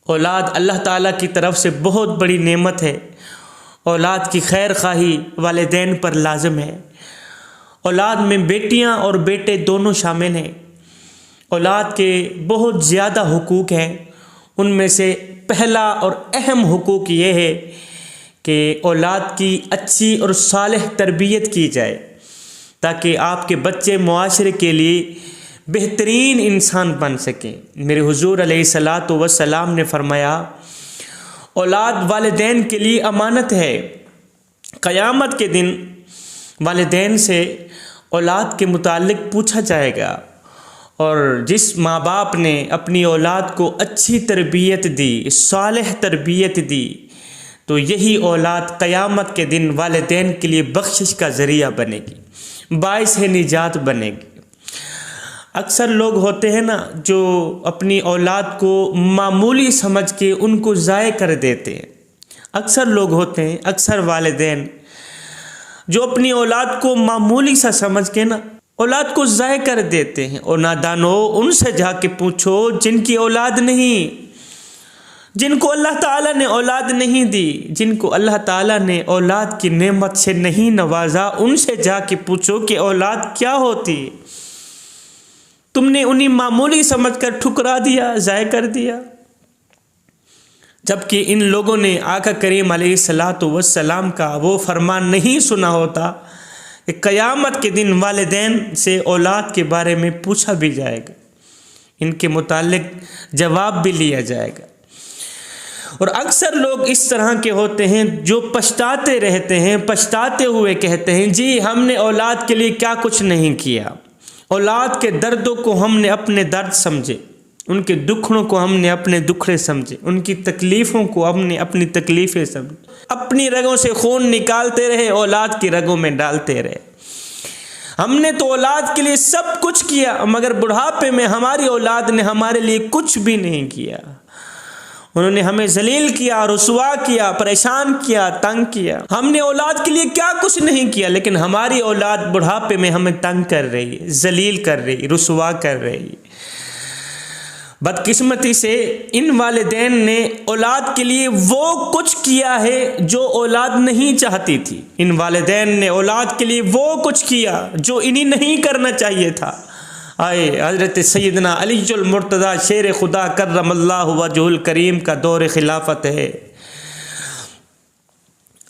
औलाद अल्लाह ताला की तरफ से बहुत बड़ी नेमत है। औलाद की खैर खाही वालिदैन पर लाज़िम है। औलाद में बेटियां और बेटे दोनों शामिल हैं। औलाद के बहुत ज़्यादा हुकूक हैं। उनमें से पहला और अहम हुकूक ये है कि औलाद की अच्छी और सालिह तरबियत की जाए ताकि आपके बच्चे मुआशरे के लिए बेहतरीन इंसान बन सकें। मेरे हुजूर अलैहिस्सलातु वस्सलाम ने फरमाया, औलाद वालिदैन के लिए अमानत है। क़यामत के दिन वालिदैन से औलाद के मुताल्लिक़ पूछा जाएगा और जिस माँ बाप ने अपनी औलाद को अच्छी तरबियत दी, सालिह तरबियत दी, तो यही औलाद क़यामत के दिन वालिदैन के लिए बख्शिश का ज़रिया बनेगी, बाइस निजात बनेगी। अक्सर लोग होते हैं ना जो अपनी औलाद को मामूली समझ के उनको ज़ाय कर देते हैं। अक्सर लोग होते हैं, अक्सर वालिदैन जो अपनी औलाद को मामूली सा समझ के ना औलाद को ज़ाय कर देते हैं। और नादानो, उनसे जाके पूछो जिनकी औलाद नहीं, जिनको अल्लाह ताला ने औलाद नहीं दी, जिनको अल्लाह ताला ने औलाद की नेमत से नहीं नवाजा, उनसे जाके पूछो कि औलाद क्या होती है। तुमने उन्हें मामूली समझकर ठुकरा दिया, ज़ाय कर दिया, जबकि इन लोगों ने आका करीम अलैहिस्सलातु वस्सलाम का वो फरमान नहीं सुना होता कि क़यामत के दिन वालिदैन से औलाद के बारे में पूछा भी जाएगा, इनके मुतालिक जवाब भी लिया जाएगा। और अक्सर लोग इस तरह के होते हैं जो पछताते रहते हैं, पछताते हुए कहते हैं, जी हमने औलाद के लिए क्या कुछ नहीं किया, औलाद के दर्दों को हमने अपने दर्द समझे, उनके दुखड़ों को हमने अपने दुखड़े समझे, उनकी तकलीफ़ों को हमने अपनी तकलीफ़ें समझे, अपनी रगों से खून निकालते रहे, औलाद की रगों में डालते रहे। हमने तो औलाद के लिए सब कुछ किया, मगर बुढ़ापे में हमारी औलाद ने हमारे लिए कुछ भी नहीं किया। उन्होंने हमें जलील किया, रुसवा किया, परेशान किया, तंग किया। हमने औलाद के लिए क्या कुछ नहीं किया, लेकिन हमारी औलाद बुढ़ापे में हमें तंग कर रही है, जलील कर रही है, रुसवा कर रही है। बदकिस्मती से इन वालिदैन ने औलाद के लिए वो कुछ किया है जो औलाद नहीं चाहती थी। इन वालिदैन ने औलाद के लिए वो कुछ किया जो इन्हें नहीं करना चाहिए था। आए हज़रत सैयदना अलीजुल मुर्तज़ा शेर खुदा कर्रमल्लाहु वजहुल करीम का दौर खिलाफत है।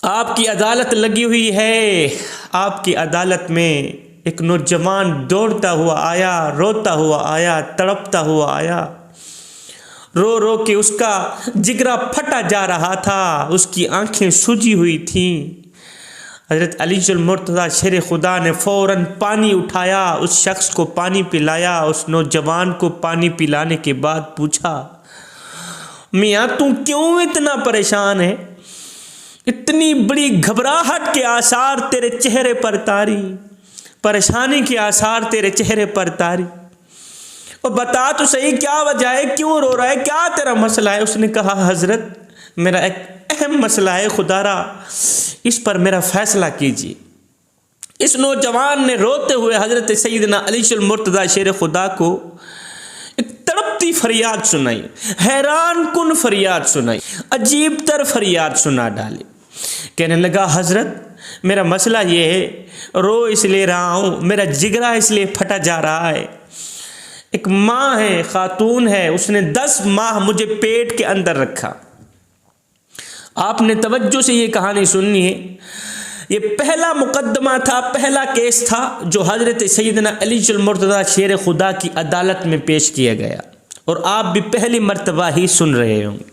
आपकी अदालत लगी हुई है। आपकी अदालत में एक नौजवान दौड़ता हुआ आया, रोता हुआ आया, तड़पता हुआ आया। रो रो के उसका जिगरा फटा जा रहा था, उसकी आंखें सूजी हुई थीं। हज़रत अलीजुल मुर्तज़ा शेर खुदा ने फ़ौरन पानी उठाया, उस शख्स को पानी पिलाया। उस नौजवान को पानी पिलाने के बाद पूछा, मियाँ तू क्यों इतना परेशान है? इतनी बड़ी घबराहट के आसार तेरे चेहरे पर तारी, परेशानी के आसार तेरे चेहरे पर तारी, और बता तो सही क्या वजह है, क्यों रो रहा है, क्या तेरा मसला है? उसने कहा, हज़रत मेरा एक अहम मसला है, खुदारा इस पर मेरा फैसला कीजिए। इस नौजवान ने रोते हुए हज़रत सैयदना अलीजुल मुर्तज़ा शेर खुदा को एक तड़पती फरियाद सुनाई, हैरान कुन फरियाद सुनाई, अजीब तर फरियाद सुना डाली। कहने लगा, हज़रत मेरा मसला ये है, रो इसलिए रहा हूँ, मेरा जिगरा इसलिए फटा जा रहा है। एक माँ है, खातून है, उसने 10 माह मुझे पेट के अंदर रखा। आपने तवज्जो से ये कहानी सुननी है। ये पहला मुकदमा था, पहला केस था जो हज़रत सैयदना अलीजुल मुर्तज़ा शेर खुदा की अदालत में पेश किया गया, और आप भी पहली मर्तबा ही सुन रहे होंगे।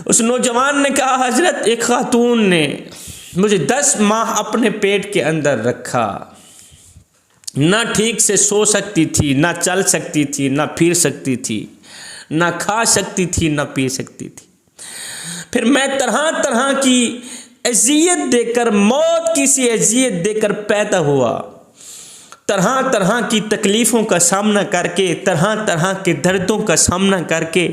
उस नौजवान ने कहा, हज़रत एक खातून ने मुझे 10 माह अपने पेट के अंदर रखा, ना ठीक से सो सकती थी, ना चल सकती थी, ना फिर सकती थी, ना खा सकती थी, ना पी सकती थी। फिर मैं तरह तरह की अज़ियत देकर, मौत की सी अज़ियत देकर पैदा हुआ। तरह तरह की तकलीफ़ों का सामना करके, तरह तरह के दर्दों का सामना करके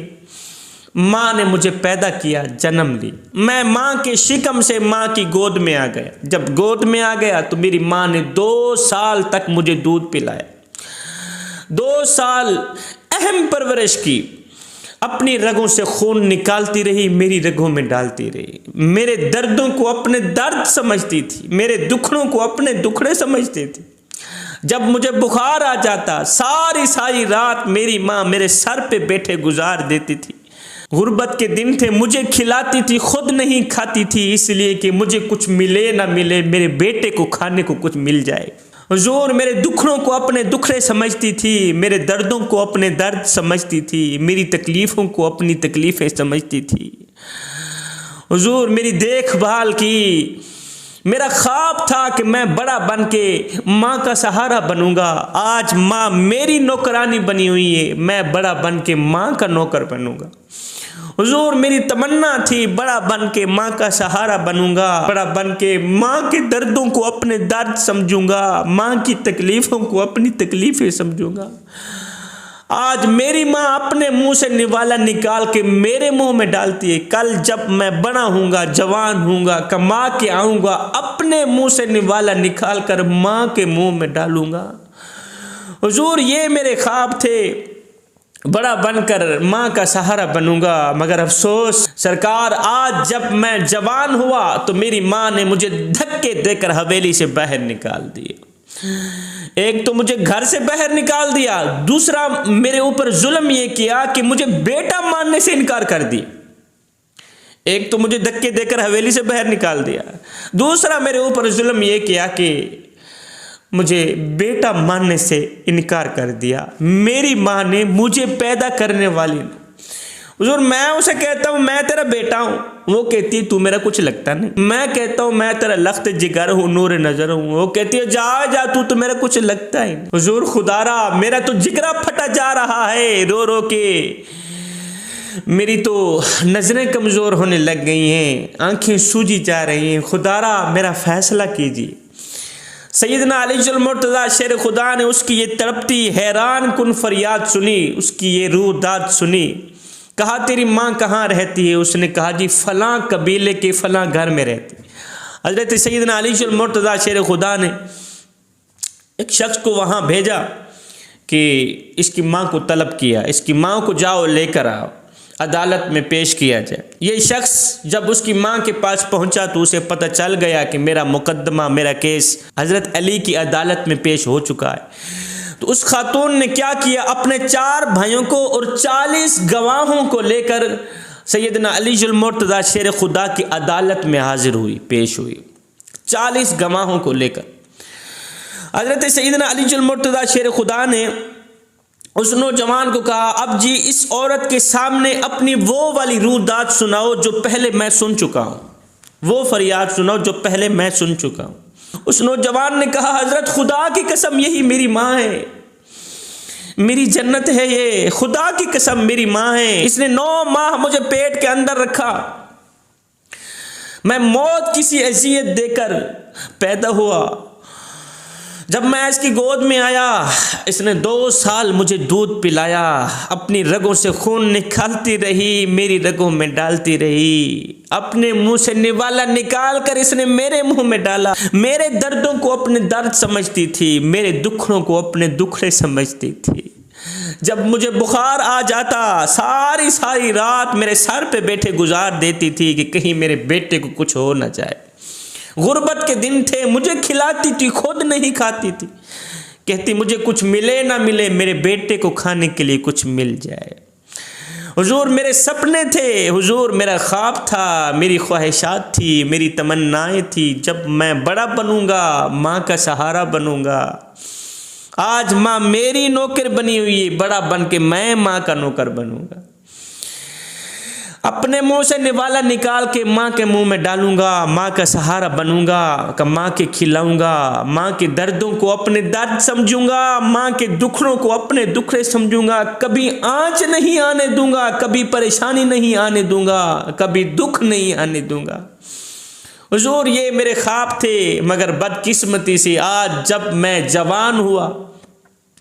माँ ने मुझे पैदा किया, जन्म ली। मैं माँ के शिकम से माँ की गोद में आ गया। जब गोद में आ गया तो मेरी माँ ने 2 साल तक मुझे दूध पिलाया, 2 साल अहम परवरिश की। अपनी रगों से खून निकालती रही, मेरी रगों में डालती रही। मेरे दर्दों को अपने दर्द समझती थी, मेरे दुखड़ों को अपने दुखड़े समझती थी। जब मुझे बुखार आ जाता, सारी सारी रात मेरी माँ मेरे सर पे बैठे गुजार देती थी। गुर्बत के दिन थे, मुझे खिलाती थी, खुद नहीं खाती थी, इसलिए कि मुझे कुछ मिले ना मिले, मेरे बेटे को खाने को कुछ मिल जाए। हुजूर मेरे दुखड़ों को अपने दुखड़े समझती थी, मेरे दर्दों को अपने दर्द समझती थी, मेरी तकलीफ़ों को अपनी तकलीफ़ें समझती थी। हुजूर मेरी देखभाल की। मेरा ख्वाब था कि मैं बड़ा बन के माँ का सहारा बनूंगा। आज माँ मेरी नौकरानी बनी हुई है, मैं बड़ा बन के माँ का नौकर बनूंगा। हुजूर मेरी तमन्ना थी, बड़ा बन के माँ का सहारा बनूंगा, बड़ा बन के माँ के दर्दों को अपने दर्द समझूंगा, माँ की तकलीफ़ों को अपनी तकलीफ़ें समझूंगा। आज मेरी माँ अपने मुंह से निवाला निकाल के मेरे मुंह में डालती है। कल जब मैं बड़ा हूँगा, जवान हूँगा, कमा के आऊँगा, अपने मुंह से निवाला निकाल कर माँ के मुंह में डालूँगा। हुजूर ये मेरे ख्वाब थे, बड़ा बनकर माँ का सहारा बनूंगा। मगर अफसोस सरकार, आज जब मैं जवान हुआ तो मेरी माँ ने मुझे धक्के देकर हवेली से बाहर निकाल दिया। एक तो मुझे घर से बाहर निकाल दिया, दूसरा मेरे ऊपर जुल्म ये किया कि मुझे बेटा मानने से इनकार कर दिया। एक तो मुझे धक्के देकर हवेली से बाहर निकाल दिया, दूसरा मेरे ऊपर जुल्म ये किया कि मुझे बेटा मानने से इनकार कर दिया। मेरी माँ ने मुझे पैदा करने वाली ने। हुजूर मैं उसे कहता हूँ मैं तेरा बेटा हूँ, वो कहती है तू मेरा कुछ लगता नहीं। मैं कहता हूँ मैं तेरा लख्त जिगर हूँ, नूर नजर हूँ, वो कहती है जा जा तू तो मेरा कुछ लगता ही नहीं। हुजूर खुदारा मेरा तो जिगरा फटा जा रहा है रो रो के, मेरी तो नजरें कमजोर होने लग गई हैं, आंखें सूजी जा रही हैं। खुदारा मेरा फैसला कीजिए। सैयदना अली मुर्तज़ा शेर खुदा ने उसकी ये तड़पती हैरान कुन फरियाद सुनी, उसकी ये रूह दाद सुनी। कहा तेरी माँ कहाँ रहती है? उसने कहा जी फलां कबीले के फलां घर में रहती। हज़रत सैयदना अली मुर्तज़ा शेर खुदा ने एक शख्स को वहाँ भेजा कि इसकी माँ को तलब किया, इसकी माँ को जाओ लेकर आओ, अदालत में पेश किया जाए। ये शख्स जब उसकी माँ के पास पहुँचा तो उसे पता चल गया कि मेरा मुकदमा, मेरा केस हज़रत अली की अदालत में पेश हो चुका है। तो उस खातून ने क्या किया, अपने 4 भाइयों को और 40 गवाहों को लेकर सैयदना अली मुर्तज़ा शेर खुदा की अदालत में हाजिर हुई, पेश हुई। 40 गवाहों को लेकर हज़रत सैयदना अली मुर्तज़ा शेर खुदा ने उस नौजवान को कहा अब जी इस औरत के सामने अपनी वो वाली रूदात सुनाओ जो पहले मैं सुन चुका हूँ, वो फरियाद सुनाओ जो पहले मैं सुन चुका हूँ। उस नौजवान ने कहा हजरत खुदा की कसम यही मेरी माँ है, मेरी जन्नत है ये, खुदा की कसम मेरी माँ है, इसने 9 माह मुझे पेट के अंदर रखा, मैं मौत किसी अज़ियत देकर पैदा हुआ, जब मैं इसकी गोद में आया इसने 2 साल मुझे दूध पिलाया, अपनी रगों से खून निकालती रही, मेरी रगों में डालती रही, अपने मुंह से निवाला निकाल कर इसने मेरे मुंह में डाला। मेरे दर्दों को अपने दर्द समझती थी, मेरे दुखड़ों को अपने दुखड़े समझती थी। जब मुझे बुखार आ जाता सारी सारी रात मेरे सर पे बैठे गुजार देती थी कि कहीं मेरे बेटे को कुछ हो ना जाए। गुर्बत के दिन थे, मुझे खिलाती थी, खुद नहीं खाती थी, कहती मुझे कुछ मिले ना मिले मेरे बेटे को खाने के लिए कुछ मिल जाए। हुजूर मेरे सपने थे, हुजूर मेरा ख्वाब था, मेरी ख्वाहिशात थी, मेरी तमन्नाएं थी, जब मैं बड़ा बनूंगा माँ का सहारा बनूंगा। आज माँ मेरी नौकर बनी हुई है, बड़ा बन के मैं माँ का नौकर बनूंगा। अपने मुंह से निवाला निकाल के माँ के मुंह में डालूंगा, माँ का सहारा बनूंगा, माँ के खिलाऊंगा, माँ के दर्दों को अपने दर्द समझूंगा, माँ के दुखड़ों को अपने दुखड़े समझूंगा, कभी आंच नहीं आने दूंगा, कभी परेशानी नहीं आने दूंगा, कभी दुख नहीं आने दूंगा। हुजूर ये मेरे ख्वाब थे, मगर बदकिस्मती से आज जब मैं जवान हुआ,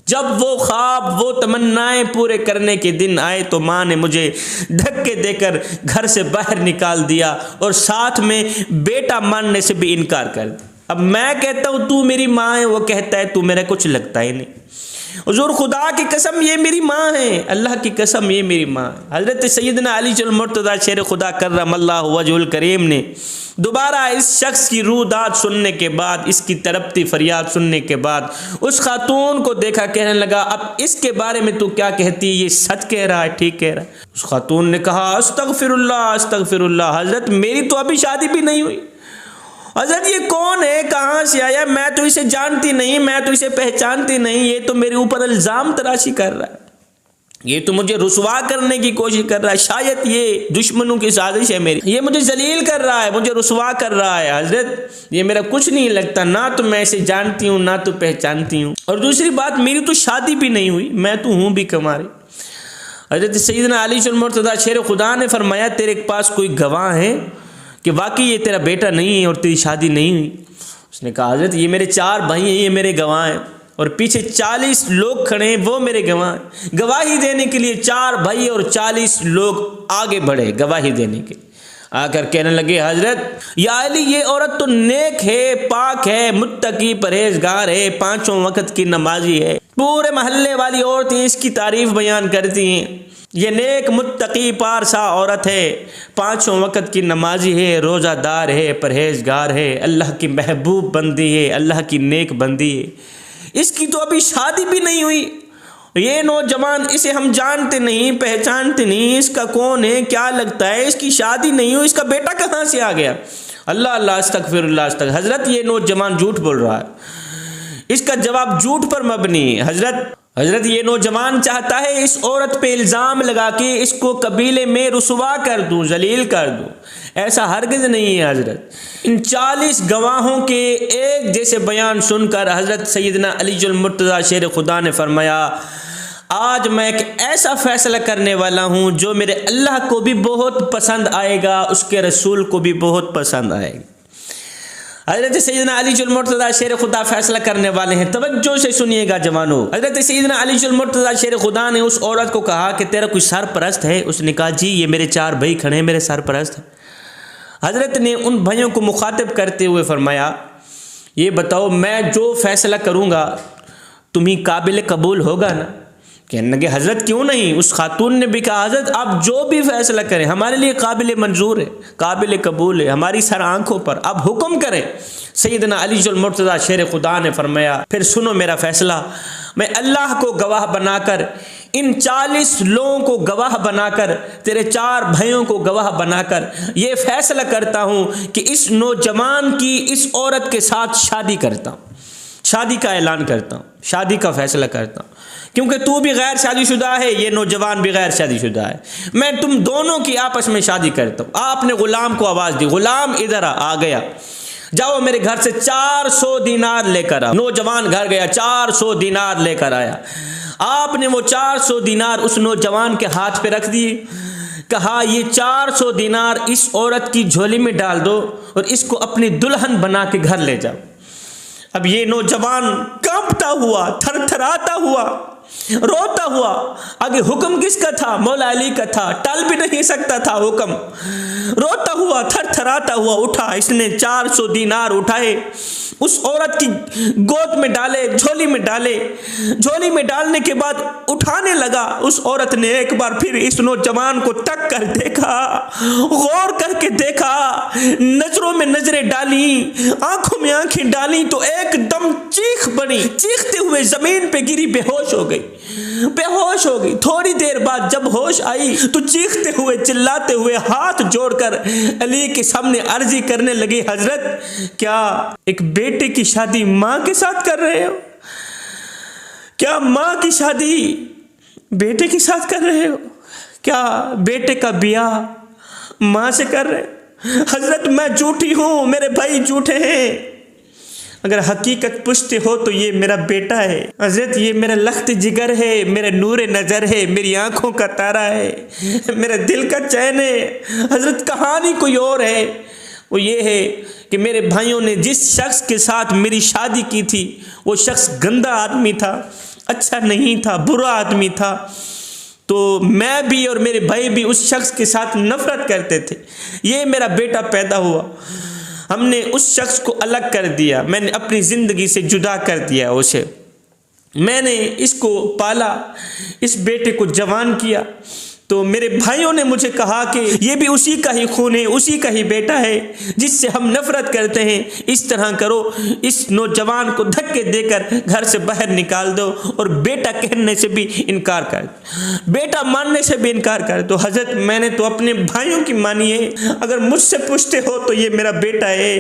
जब वो ख्वाब वो तमन्नाएं पूरे करने के दिन आए तो माँ ने मुझे धक्के देकर घर से बाहर निकाल दिया और साथ में बेटा मानने से भी इनकार कर दिया। अब मैं कहता हूँ तू मेरी माँ है, वो कहता है तू मेरा कुछ लगता ही नहीं। हुजूर खुदा की कसम ये मेरी माँ है, अल्लाह की कसम ये मेरी माँ है। हज़रत सैयदना अली मुर्तज़ा शेर खुदा कर्रमल्लाहु वजहुल करीम ने दोबारा इस शख्स की रूदात सुनने के बाद, इसकी तड़पती फरियाद सुनने के बाद उस खातून को देखा, कहने लगा अब इसके बारे में तू क्या कहती है, ये सच कह रहा है, ठीक कह रहा है। उस खातून ने कहा अस्तगफिरुल्लाह अस्तगफिरुल्लाह, हज़रत मेरी तो अभी शादी भी नहीं हुई। हज़रत ये कौन है, कहाँ से आया, मैं तो इसे जानती नहीं, मैं तो इसे पहचानती नहीं, ये तो मेरे ऊपर इल्ज़ाम तराशी कर रहा है, ये तो मुझे रुसवा करने की कोशिश कर रहा है, शायद ये दुश्मनों की साजिश है मेरी, ये मुझे जलील कर रहा है, मुझे रुसवा कर रहा है। हज़रत ये मेरा कुछ नहीं लगता, ना तो मैं इसे जानती हूँ ना तो पहचानती हूँ, और दूसरी बात मेरी तो शादी भी नहीं हुई, मैं तो हूँ भी कुंवारी। हज़रत सैयदना अली मुर्तज़ा शेर खुदा ने फरमाया तेरे पास कोई गवाह है कि वाकई ये तेरा बेटा नहीं है और तेरी शादी नहीं हुई? उसने कहा हज़रत ये मेरे 4 भाई हैं, ये मेरे गवाह हैं, और पीछे 40 लोग खड़े हैं, वो मेरे गवाह हैं। गवाही देने के लिए 4 भाई और 40 लोग आगे बढ़े गवाही देने के, आकर कहने लगे हज़रत या अली ये औरत तो नेक है, पाक है, मुत्तकी परहेजगार है, 5 वक्त की नमाजी है, पूरे मोहल्ले वाली औरतें इसकी तारीफ बयान करती हैं, ये नेक मुत्तकी पारसा औरत है, 5 वक्त की नमाजी है, रोज़ादार है, परहेजगार है, अल्लाह की महबूब बंदी है, अल्लाह की नेक बंदी है, इसकी तो अभी शादी भी नहीं हुई। ये नौजवान, इसे हम जानते नहीं पहचानते नहीं, इसका कौन है, क्या लगता है, इसकी शादी नहीं हुई, इसका बेटा कहाँ से आ गया? अल्लाह अल्लाह अस्तगफिरुल्लाह अस्तगफिरुल्लाह। हज़रत ये नौजवान झूठ बोल रहा है, इसका जवाब झूठ पर मबनी है। हज़रत ये नौजवान चाहता है इस औरत पे इल्ज़ाम लगा के इसको कबीले में रुसवा कर दूं, जलील कर दूं, ऐसा हरगिज़ नहीं है। हज़रत इन 40 गवाहों के एक जैसे बयान सुनकर हज़रत सैयदना अली मुर्तज़ा शेर खुदा ने फरमाया आज मैं एक ऐसा फ़ैसला करने वाला हूँ जो मेरे अल्लाह को भी बहुत पसंद आएगा, उसके रसूल को भी बहुत पसंद आएगा। हज़रत सैयदना अली मुर्तज़ा शेर खुदा फैसला करने वाले हैं, तवज्जो से सुनिएगा जवानों। हज़रत सैयदना अली मुर्तज़ा शेर खुदा ने उस औरत को कहा कि तेरा कोई सरपरस्त है? उसने कहा जी ये मेरे 4 भाई खड़े हैं, मेरे सरपरस्त हैं। हज़रत ने उन भाइयों को मुखातिब करते हुए फरमाया ये बताओ मैं जो फैसला करूँगा तुम्हें काबिल कबूल होगा ना? कहने लगे हज़रत क्यों नहीं। उस खातून ने भी कहा हज़रत आप जो भी फैसला करें हमारे लिए काबिल मंजूर है, काबिल कबूल है, हमारी सर आंखों पर, अब हुक्म करें। सैयदना अली मुर्तज़ा शेर खुदा ने फरमाया फिर सुनो मेरा फैसला, मैं अल्लाह को गवाह बनाकर, इन 40 लोगों को गवाह बनाकर, तेरे 4 भाइयों को गवाह बनाकर ये फैसला करता हूँ कि इस नौजवान की इस औरत के साथ शादी करता हूँ, शादी का ऐलान करता हूँ, शादी का फैसला करता हूँ, क्योंकि तू भी गैर शादीशुदा है, ये नौजवान भी गैर शादीशुदा है, मैं तुम दोनों की आपस में शादी करता हूँ। आपने गुलाम को आवाज़ दी, गुलाम इधर आ गया, जाओ मेरे घर से 400 दीनार लेकर आओ। नौजवान घर गया, 400 दीनार लेकर आया। आपने वो 400 दीनार उस नौजवान के हाथ पे रख दिए, कहा ये 400 दीनार इस औरत की झोली में डाल दो और इसको अपनी दुल्हन बना के घर ले जाओ। अब ये नौजवान कांपता हुआ, थरथराता हुआ, रोता हुआ, आगे हुक्म किसका था? मौला अली का था, टल भी नहीं सकता था हुक्म। रोता हुआ थरथराता हुआ उठा, इसने 400 दीनार उठाए, उस औरत की गोद में डाले, झोली में डाले, झोली में डालने के बाद उठाने लगा। उस औरत ने एक बार फिर इस नौजवान को तक कर देखा, गौर करके देखा, नजरों में नजरें डाली, आंखों में आंखें डाली तो एकदम चीख पड़ी, चीखते हुए जमीन पे गिरी, बेहोश हो गई, बेहोश हो गई। थोड़ी देर बाद जब होश आई तो चीखते हुए चिल्लाते हुए हाथ जोड़कर अली के सामने अर्जी करने लगी हजरत क्या एक बेटे की शादी माँ के साथ कर रहे हो? क्या माँ की शादी बेटे के साथ कर रहे हो? क्या बेटे का ब्याह माँ से कर रहे हो? हजरत मैं झूठी हूँ, मेरे भाई झूठे हैं, अगर हकीकत पूछते हो तो ये मेरा बेटा है हजरत, ये मेरा लख्त जिगर है, मेरा नूर नज़र है, मेरी आंखों का तारा है, मेरा दिल का चैन है। हजरत कहानी कोई और है, वो ये है कि मेरे भाइयों ने जिस शख्स के साथ मेरी शादी की थी वो शख्स गंदा आदमी था, अच्छा नहीं था, बुरा आदमी था, तो मैं भी और मेरे भाई भी उस शख्स के साथ नफरत करते थे। ये मेरा बेटा पैदा हुआ, हमने उस शख्स को अलग कर दिया, मैंने अपनी ज़िंदगी से जुदा कर दिया उसे। मैंने इसको पाला, इस बेटे को जवान किया, तो मेरे भाइयों ने मुझे कहा कि ये भी उसी का ही खून है, उसी का ही बेटा है जिससे हम नफरत करते हैं। इस तरह करो, इस नौजवान को धक्के देकर घर से बाहर निकाल दो और बेटा कहने से भी इनकार कर, बेटा मानने से भी इनकार कर। तो हजरत मैंने तो अपने भाइयों की मानी है, अगर मुझसे पूछते हो तो ये मेरा बेटा है,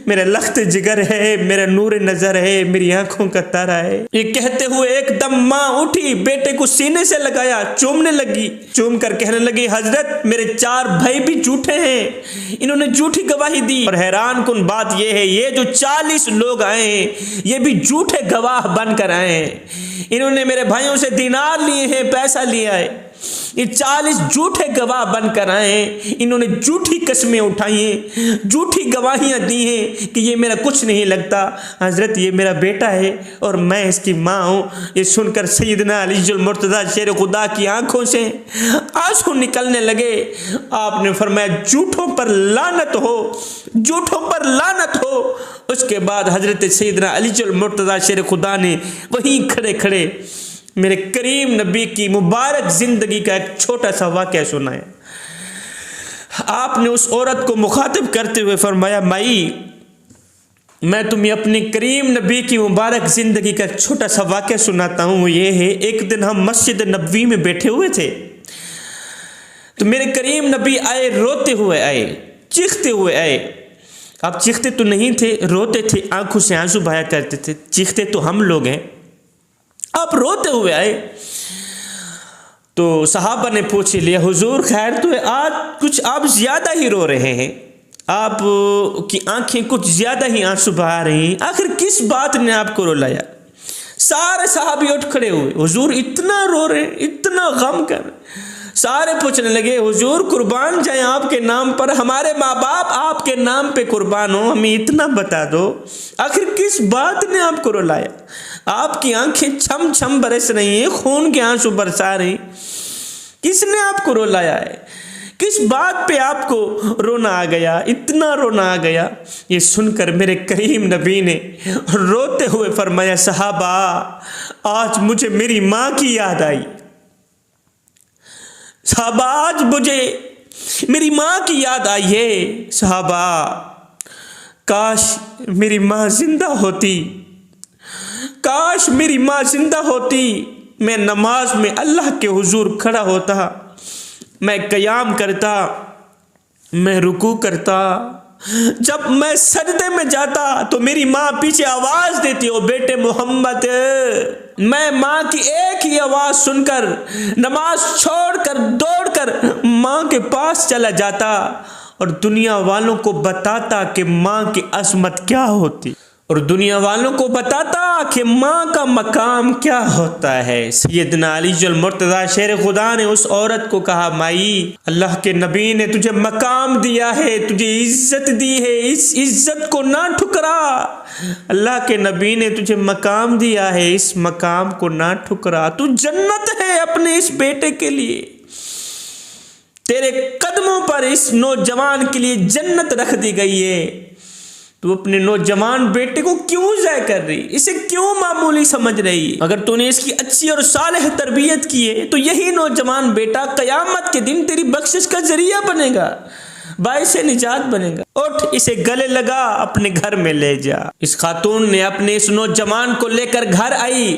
मेरा लख्त जिगर है, मेरा नूर नजर है, मेरी आंखों का तारा है। ये कहते हुए एकदम माँ उठी, बेटे को सीने से लगाया, चूमने लगी, चूम कर कहने लगी, हजरत मेरे 4 भाई भी झूठे हैं, इन्होंने झूठी गवाही दी। और हैरान कुन बात यह है, ये जो 40 लोग आए हैं ये भी झूठे गवाह बनकर आए हैं। इन्होंने मेरे भाइयों से दिनार लिए हैं, पैसा लिया है। ये 40 झूठे गवाह बनकर आए हैं, इन्होंने झूठी कस्में उठाई हैं, झूठी गवाहियां दी हैं कि ये मेरा कुछ नहीं लगता, हजरत ये मेरा बेटा है और मैं इसकी माँ हूँ। ये सुनकर सैयदना अलीजुल मुर्तज़ा शेर खुदा की आंखों से आंसू निकलने लगे। आपने फरमाया, झूठों पर लानत हो, झूठों पर लानत हो। उसके बाद हजरत सैयदना अलीजुल मुर्तज़ा शेर खुदा ने वहीं खड़े खड़े मेरे करीम नबी की मुबारक जिंदगी का एक छोटा सा वाक़या सुनाया। आपने उस औरत को मुखातिब करते हुए फरमाया, माई मैं तुम्हें अपने करीम नबी की मुबारक जिंदगी का एक छोटा सा वाक़या सुनाता हूँ। वो ये है, एक दिन हम मस्जिद नबवी में बैठे हुए थे, तो मेरे करीम नबी आए, रोते हुए आए, चीखते हुए आए। आप चीखते तो नहीं थे, रोते थे, आंखों से आंसू बहाया करते थे। चीखते तो हम लोग हैं, आप रोते हुए आए। तो सहाबा ने पूछ लिया, हुजूर खैर तो है, आज कुछ आप ज़्यादा ही रो रहे हैं, आप की आंखें कुछ ज़्यादा ही आंसू बहा रही हैं, आखिर किस बात ने आपको रुलाया? सारे सहाबी उठ खड़े हुए, हुजूर इतना रो रहे हैं, इतना गम कर। सारे पूछने लगे, हुजूर कुर्बान जाए आपके नाम पर, हमारे माँ बाप आपके नाम पे कुर्बान हो, हमें इतना बता दो, आखिर किस बात ने आपको रुलाया? आपकी आंखें छम छम बरस रही हैं, खून के आंसू बरसा रही, किसने आपको रुलाया है? किस बात पे आपको रोना आ गया, इतना रोना आ गया? ये सुनकर मेरे करीम नबी ने रोते हुए फरमाया, सहाबा आज मुझे मेरी माँ की याद आई, सहाबा आज मुझे मेरी माँ की याद आई है। सहाबा काश मेरी माँ जिंदा होती, काश मेरी माँ जिंदा होती, मैं नमाज में अल्लाह के हुजूर खड़ा होता, मैं क़याम करता, मैं रुकू करता, जब मैं सजदे में जाता तो मेरी माँ पीछे आवाज़ देती, ओ बेटे मोहम्मद। मैं माँ की एक ही आवाज़ सुनकर नमाज छोड़कर दौड़कर माँ के पास चला जाता और दुनिया वालों को बताता कि माँ की अज़मत क्या होती, और दुनिया वालों को बताता कि माँ का मकाम क्या होता है। सैयदना अलीजुल मुर्तज़ा शेर खुदा ने उस औरत को कहा, माई अल्लाह के नबी ने तुझे मकाम दिया है, तुझे इज्जत दी है, इस इज्जत को ना ठुकरा। अल्लाह के नबी ने तुझे मकाम दिया है, इस मकाम को ना ठुकरा। तू जन्नत है अपने इस बेटे के लिए, तेरे कदमों पर इस नौजवान के लिए जन्नत रख दी गई है। तू अपने नौजवान बेटे को क्यों ज़ाय कर रही, इसे क्यों मामूली समझ रही? अगर तूने इसकी अच्छी और सालेह तरबियत की है तो यही नौजवान बेटा क़यामत के दिन तेरी बख्शिश का जरिया बनेगा, बाइसे निजात बनेगा। उठ इसे गले लगा, अपने घर में ले जा। इस खातून ने अपने इस नौजवान को लेकर घर आई।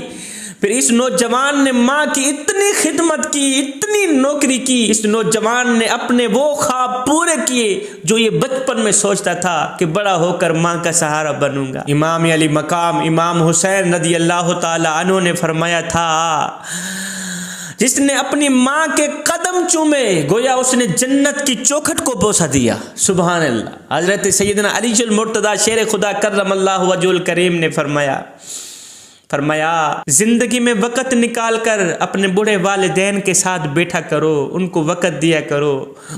फिर इस नौजवान ने माँ की इतनी खिदमत की, इतनी नौकरी की, इस नौजवान ने अपने वो ख्वाब पूरे किए जो ये बचपन में सोचता था कि बड़ा होकर माँ का सहारा बनूंगा। इमाम अली मकाम इमाम हुसैन रज़ी अल्लाह ताला अन्हु ने फरमाया था, जिसने अपनी माँ के कदम चूमे गोया उसने जन्नत की चौखट को बोसा दिया। सुभान अल्लाह। हज़रत सैयदना अलीजुल मुर्तज़ा शेर खुदा करमल्लाहु वजहुल करीम ने फरमाया जिंदगी में वक़्त निकाल कर अपने बूढ़े वालिदैन के साथ बैठा करो, उनको वक़्त दिया करो,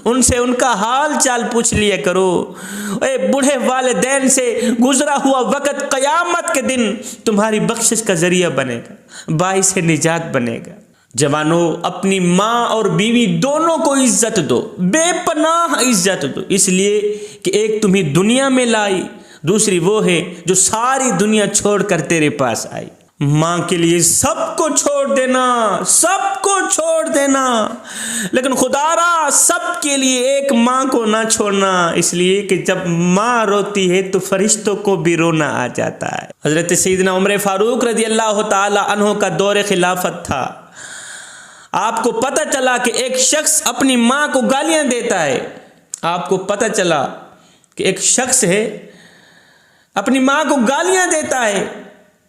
उनसे उनका हाल चाल पूछ लिया करो। बूढ़े वालिदैन से गुजरा हुआ वक़्त क़यामत के दिन तुम्हारी बख्शिश का जरिया बनेगा, बाइस निजात बनेगा। जवानों, अपनी माँ और बीवी दोनों को इज्जत दो, बेपनाह इज्जत दो, इसलिए कि एक तुम्हें दुनिया में लाई, दूसरी वो है जो सारी दुनिया छोड़कर तेरे पास आई। माँ के लिए सबको छोड़ देना, सबको छोड़ देना, लेकिन खुदारा सबके लिए एक माँ को ना छोड़ना, इसलिए कि जब माँ रोती है तो फरिश्तों को भी रोना आ जाता है। हजरत सैयदना उमर फारूक रज़ी अल्लाह ताला अन्हु का दौर खिलाफत था। आपको पता चला कि एक शख्स अपनी माँ को गालियाँ देता है। आपको पता चला कि एक शख्स है अपनी माँ को गालियाँ देता है,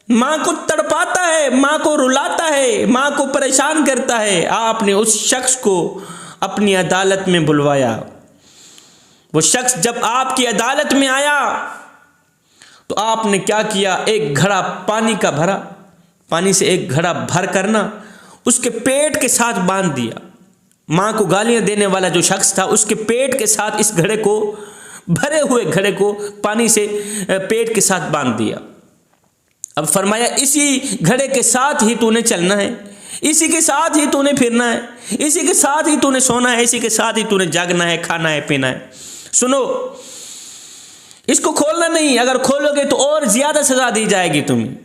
माँ को तड़पाता है, माँ को रुलाता है, माँ को परेशान करता है। आपने उस शख्स को अपनी अदालत में बुलवाया। वो शख्स जब आपकी अदालत में आया तो आपने क्या किया, एक घड़ा पानी का भरा, पानी से एक घड़ा भर करना उसके पेट के साथ बांध दिया। माँ को गालियाँ देने वाला जो शख्स था उसके पेट के साथ इस घड़े को, भरे हुए घड़े को पानी से पेट के साथ बांध दिया। अब फरमाया इसी घड़े के साथ ही तूने चलना है, इसी के साथ ही तूने फिरना है, इसी के साथ ही तूने सोना है, इसी के साथ ही तूने जागना है, खाना है, पीना है। सुनो, इसको खोलना नहीं, अगर खोलोगे तो और ज्यादा सजा दी जाएगी तुम्हें।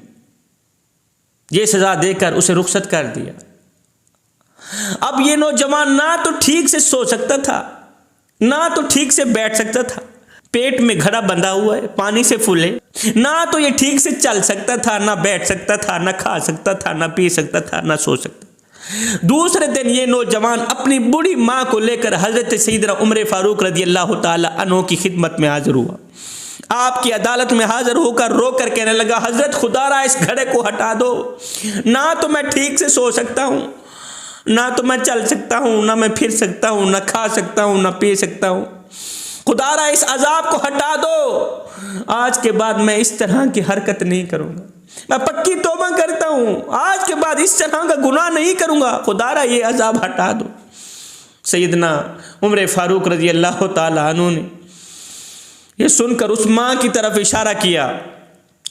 ये सजा देकर उसे रुखसत कर दिया। अब ये नौजवान ना तो ठीक से सो सकता था, ना तो ठीक से बैठ सकता था, पेट में घड़ा बंधा हुआ है, पानी से फुल है, ना तो ये ठीक से चल सकता था, ना बैठ सकता था, ना खा सकता था, ना पी सकता था, ना सो सकता। दूसरे दिन ये नौजवान अपनी बूढ़ी माँ को लेकर हजरत सैयदना उमर फारूक रज़ी अल्लाह ताला अन्हु की खिदमत में हाजिर हुआ। आपकी अदालत में हाजिर होकर रोकर कहने लगा, हजरत खुदारा इस घड़े को हटा दो, ना तो मैं ठीक से सो सकता हूँ, ना तो मैं चल सकता हूँ, ना मैं फिर सकता हूँ, ना खा सकता हूँ, ना पी सकता हूँ। खुदारा इस अजाब को हटा दो, आज के बाद मैं इस तरह की हरकत नहीं करूँगा, मैं पक्की तौबा करता हूँ, आज के बाद इस तरह का गुनाह नहीं करूँगा, खुदारा ये अजाब हटा दो। सैयदना उमर फारूक रज़ी अल्लाह ताला अन्हु ने ये सुनकर उस माँ की तरफ इशारा किया,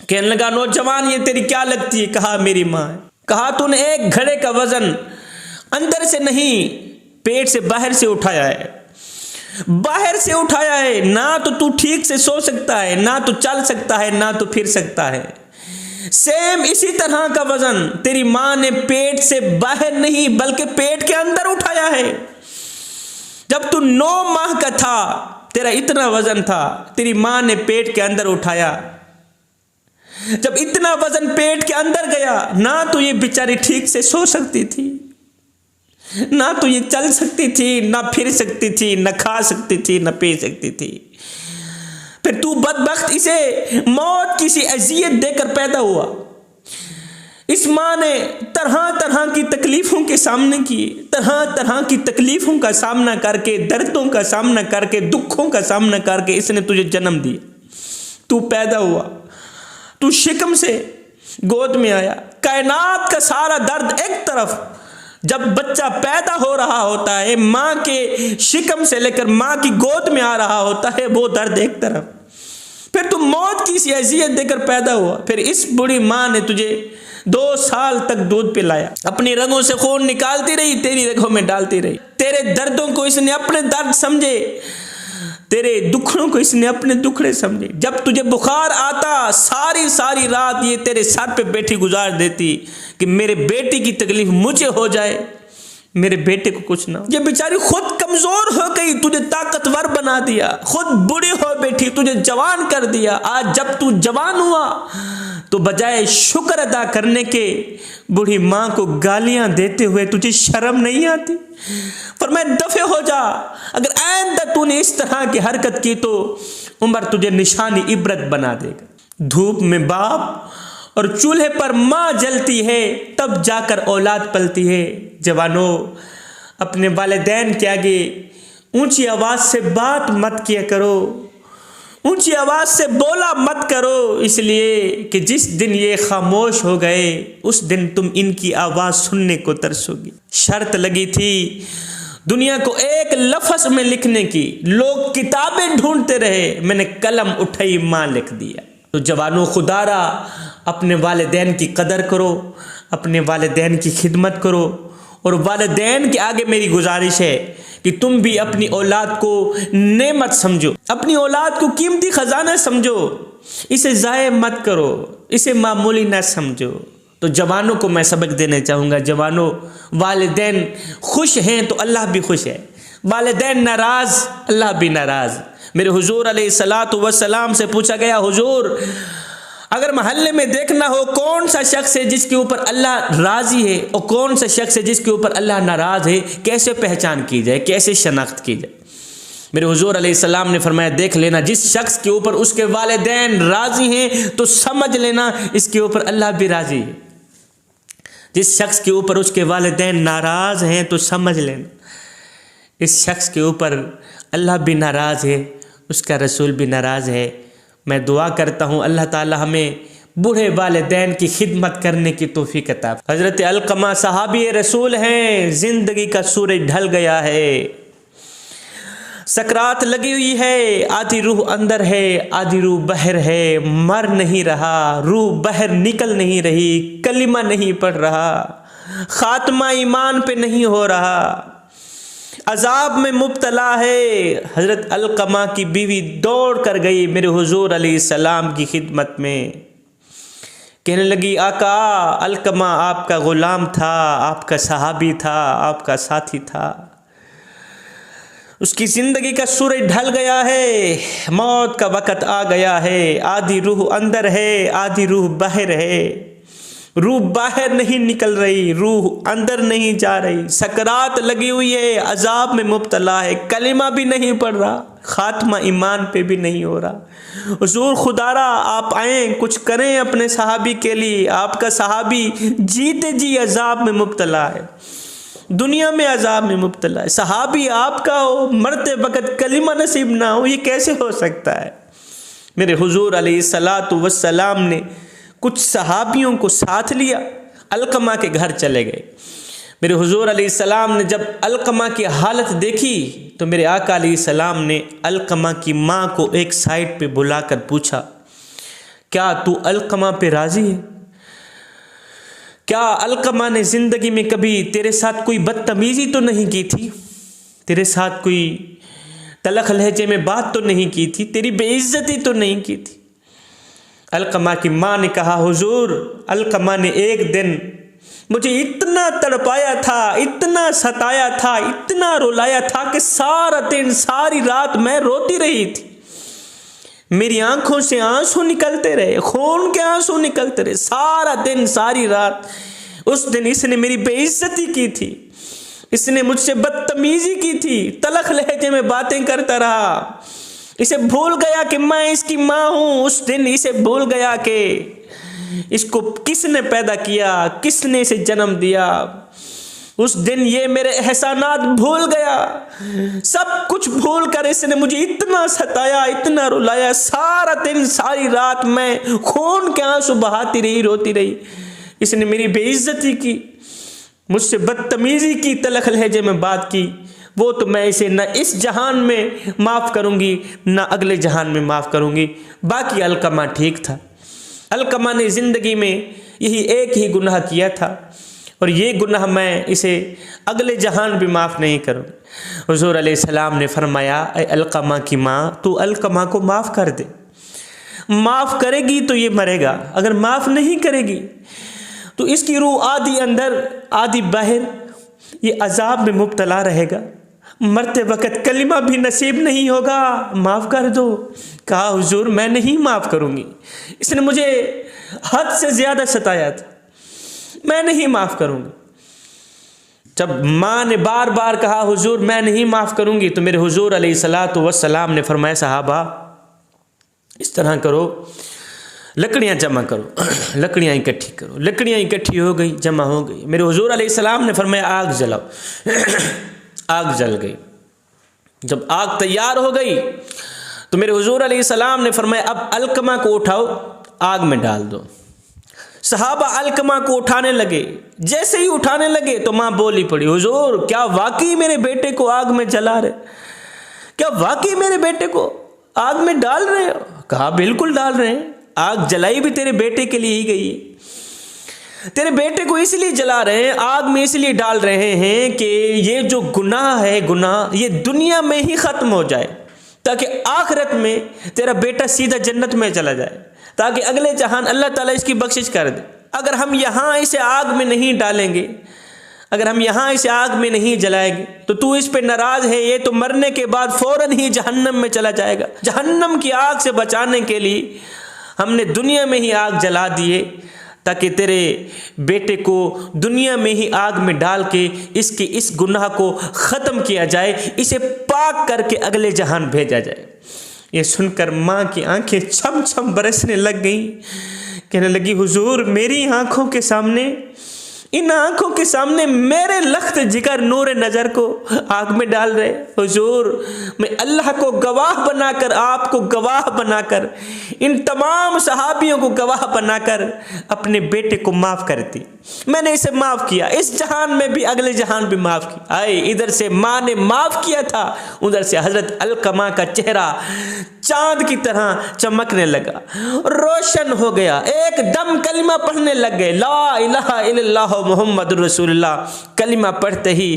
कहने लगा, नौजवान ये तेरी क्या लगती है? कहा मेरी माँ है। कहा तूने एक घड़े का वजन अंदर से नहीं, पेट से बाहर से उठाया है, बाहर से उठाया है, ना तो तू ठीक से सो सकता है, ना तो चल सकता है, ना तो फिर सकता है। सेम इसी तरह का वजन तेरी माँ ने पेट से बाहर नहीं बल्कि पेट के अंदर उठाया है। जब तू 9 माह का था तेरा इतना वजन था, तेरी माँ ने पेट के अंदर उठाया। जब इतना वजन पेट के अंदर गया, ना तो ये बेचारी ठीक से सो सकती थी, ना तो ये चल सकती थी, ना फिर सकती थी, ना खा सकती थी, ना पी सकती थी। फिर तू बदबख्त इसे मौत की सी अजियत देकर पैदा हुआ। इस माँ ने तरह तरह की तकलीफ़ों के सामने किए, तरह तरह की तकलीफ़ों का सामना करके, दर्दों का सामना करके, दुखों का सामना करके इसने तुझे जन्म दिया। तू पैदा हुआ, तू शिकम से गोद में आया। कायनात का सारा दर्द एक तरफ, जब बच्चा पैदा हो रहा होता है, माँ के शिकम से लेकर माँ की गोद में आ रहा होता है, वो दर्द एक तरफ। फिर तू मौत की सी अजियत देकर पैदा हुआ। फिर इस बूढ़ी माँ ने तुझे 2 साल तक दूध पिलाया, अपनी रगों से खून निकालती रही, तेरी रगों में डालती रही। तेरे दर्दों को इसने अपने दर्द समझे, तेरे दुखड़ों को इसने अपने दुखड़े समझे। जब तुझे बुखार आता, सारी सारी रात ये तेरे सर पे बैठी गुजार देती कि मेरे बेटी की तकलीफ मुझे हो जाए, मेरे बेटे को कुछ ना। ये बेचारी खुद कमजोर हो गई, तुझे ताकतवर बना दिया, खुद बूढ़ी हो बैठी, तुझे जवान कर दिया। आज जब तू जवान हुआ तो बजाय शुक्र अदा करने के बूढ़ी माँ को गालियां देते हुए तुझे शर्म नहीं आती? फरमाया दफे हो जा, अगर आइंदा तूने इस तरह की हरकत की तो उमर तुझे निशानी इबरत बना देगा। धूप में बाप और चूल्हे पर माँ जलती है, तब जाकर औलाद पलती है। जवानों, अपने वालिदैन के आगे ऊंची आवाज़ से बात मत किया करो, ऊंची आवाज़ से बोला मत करो, इसलिए कि जिस दिन ये खामोश हो गए उस दिन तुम इनकी आवाज़ सुनने को तरसोगी। शर्त लगी थी दुनिया को एक लफ्ज़ में लिखने की, लोग किताबें ढूंढते रहे, मैंने कलम उठाई, माँ लिख दिया। तो जवानों, खुदारा अपने वालिदैन की कदर करो, अपने वालिदैन की खिदमत करो। और वालिदैन के आगे मेरी गुजारिश है कि तुम भी अपनी औलाद को नेमत समझो, अपनी औलाद को कीमती खजाना समझो, इसे ज़ाय मत करो, इसे मामूली ना समझो। तो जवानों को मैं सबक देना चाहूँगा, जवानों, वालिदैन खुश हैं तो अल्लाह भी खुश है, वालिदैन नाराज़ अल्लाह भी नाराज़। मेरे हुजूर अलैहिस्सलातु वस्सलाम से पूछा गया, हुजूर अगर मोहल्ले में देखना हो कौन सा शख्स है जिसके ऊपर अल्लाह राज़ी है और कौन सा शख्स है जिसके ऊपर अल्लाह नाराज़ है, कैसे पहचान की जाए, कैसे शनाख्त की जाए? मेरे हुजूर अलैहिस्सलाम ने फरमाया, देख लेना जिस शख्स के ऊपर उसके वालिदैन राज़ी हैं तो समझ लेना इसके ऊपर अल्लाह भी राज़ी है। जिस शख्स के ऊपर उसके वालिदैन नाराज़ हैं तो समझ लेना इस शख्स के ऊपर अल्लाह भी नाराज़ है, उसका रसूल भी नाराज़ है। मैं दुआ करता हूँ अल्लाह ताला हमें बूढ़े वालिदैन की खिदमत करने की तौफीक अता। हज़रत अलक़मा सहाबी रसूल हैं, ज़िंदगी का सूरज ढल गया है, सकरात लगी हुई है, आधी रूह अंदर है आधी रूह बाहर है, मर नहीं रहा, रूह बाहर निकल नहीं रही, कलिमा नहीं पढ़ रहा, खात्मा ईमान पे नहीं हो रहा, अजाब में मुब्तला है। हज़रत अलक़मा की बीवी दौड़ कर गई मेरे हुजूर अलैहिस्सलाम की खिदमत में, कहने लगी, आका अलक़मा आपका ग़ुलाम था, आपका सहाबी था, आपका साथी था, उसकी ज़िंदगी का सूरज ढल गया है, मौत का वक़्त आ गया है, आधी रूह अंदर है आधी रूह बाहर है, रूह बाहर नहीं निकल रही, रूह अंदर नहीं जा रही, सकरात लगी हुई है, अजाब में मुब्तला है, कलिमा भी नहीं पढ़ रहा, खात्मा ईमान पे भी नहीं हो रहा। हुजूर खुदारा आप आएँ, कुछ करें अपने सहाबी के लिए, आपका सहाबी जीते जी अजाब में मुब्तला है, दुनिया में अजाब में मुब्तला है, सहाबी आपका हो, मरते वक़्त कलिमा नसीब ना हो, ये कैसे हो सकता है? मेरे हुजूर अलैहिस्सलातु वस्सलाम ने कुछ सहाबियों को साथ लिया, अलक़मा के घर चले गए। मेरे हुजूर अलैहिस्सलाम ने जब अलक़मा की हालत देखी तो मेरे आका अलैहिस्सलाम ने अलक़मा की माँ को एक साइड पे बुलाकर पूछा, क्या तू अलक़मा पे राज़ी है? क्या अलक़मा ने ज़िंदगी में कभी तेरे साथ कोई बदतमीज़ी तो नहीं की थी, तेरे साथ कोई तलख़ लहजे में बात तो नहीं की थी, तेरी बेइज्जती तो नहीं की थी? अलक़मा की माँ ने कहा, हुजूर अलक़मा ने एक दिन मुझे इतना तड़पाया था, इतना सताया था, इतना रुलाया था कि सारा दिन सारी रात मैं रोती रही थी, मेरी आंखों से आंसू निकलते रहे, खून के आंसू निकलते रहे, सारा दिन सारी रात। उस दिन इसने मेरी बेइज्जती की थी, इसने मुझसे बदतमीजी की थी, तलख़ लहजे में बातें करता रहा, इसे भूल गया कि मैं इसकी माँ हूँ। उस दिन इसे भूल गया कि इसको किसने पैदा किया, किसने इसे जन्म दिया। उस दिन ये मेरे एहसानात भूल गया, सब कुछ भूल कर इसने मुझे इतना सताया, इतना रुलाया, सारा दिन सारी रात मैं खून के आंसू बहाती रही, रोती रही। इसने मेरी बेइज्जती की, मुझसे बदतमीजी की, तलख़ लहजे में बात की, वो तो मैं इसे न इस जहान में माफ़ करूँगी न अगले जहान में माफ़ करूँगी। बाकी अलक़मा ठीक था, अलक़मा ने ज़िंदगी में यही एक ही गुनाह किया था और ये गुनाह मैं इसे अगले जहान भी माफ़ नहीं करूँ। हुज़ूर अलैहिस्सलाम ने फरमाया, ऐ अलक़मा की माँ, तू अलक़मा को माफ़ कर दे, माफ़ करेगी तो ये मरेगा, अगर माफ़ नहीं करेगी तो इसकी रूह आधी अंदर आधी बाहर, ये अजाब में मुब्तला रहेगा, मरते वक़्त कलिमा भी नसीब नहीं होगा, माफ़ कर दो। कहा, हुजूर मैं नहीं माफ़ करूँगी, इसने मुझे हद से ज़्यादा सताया था, मैं नहीं माफ़ करूँगी। जब माँ ने बार बार कहा, हुजूर मैं नहीं माफ़ करूँगी, तो मेरे हुजूर अलैहिस्सलातु वस्सलाम ने फरमाया, सहाबा इस तरह करो, लकड़ियाँ जमा करो, लकड़ियाँ इकट्ठी करो। लकड़ियाँ इकट्ठी हो गई, जमा हो गई। मेरे हुजूर अलैहिस्सलाम ने फरमाया, आग जलाओ। आग जल गई। जब आग तैयार हो गई तो मेरे हुजूर अलैहिस्सलाम ने फरमाया, अब अलक़मा को उठाओ, आग में डाल दो। सहाबा अलक़मा को उठाने लगे, जैसे ही उठाने लगे तो माँ बोली पड़ी, हुजूर क्या वाकई मेरे बेटे को आग में जला रहे, क्या वाकई मेरे बेटे को आग में डाल रहे हो? कहा, बिल्कुल डाल रहे हैं, आग जलाई भी तेरे बेटे के लिए ही गई है, तेरे बेटे को इसलिए जला रहे हैं, आग में इसलिए डाल रहे हैं कि ये जो गुनाह है, गुनाह ये दुनिया में ही ख़त्म हो जाए, ताकि आखिरत में तेरा बेटा सीधा जन्नत में चला जाए, ताकि अगले जहान अल्लाह ताला इसकी बख्शिश कर दे। अगर हम यहाँ इसे आग में नहीं डालेंगे, अगर हम यहाँ इसे आग में नहीं जलाएंगे तो तू इस पे नाराज है, ये तो मरने के बाद फौरन ही जहन्नम में चला जाएगा। जहन्नम की आग से बचाने के लिए हमने दुनिया में ही आग जला दिए, ताकि तेरे बेटे को दुनिया में ही आग में डाल के इसके इस गुनाह को ख़त्म किया जाए, इसे पाक करके अगले जहान भेजा जाए। ये सुनकर माँ की आंखें छम छम बरसने लग गईं। कहने लगी, हुजूर मेरी आंखों के सामने, इन आंखों के सामने मेरे लख्त जिगर नूर नज़र को आग में डाल रहे। हुजूर मैं अल्लाह को गवाह बनाकर, आपको गवाह बनाकर, इन तमाम सहाबियों को गवाह बनाकर अपने बेटे को माफ़ कर दी। मैंने इसे माफ़ किया, इस जहान में भी अगले जहान भी माफ़ किया। आए इधर से माँ ने माफ़ किया था, उधर से हज़रत अलकमा का चेहरा चांद की तरह चमकने लगा, रोशन हो गया, एकदम कलिमा पढ़ने लग गए, ला इलाहा इल्लल्लाह मुहम्मदुर रसूलुल्लाह। कलिमा पढ़ते ही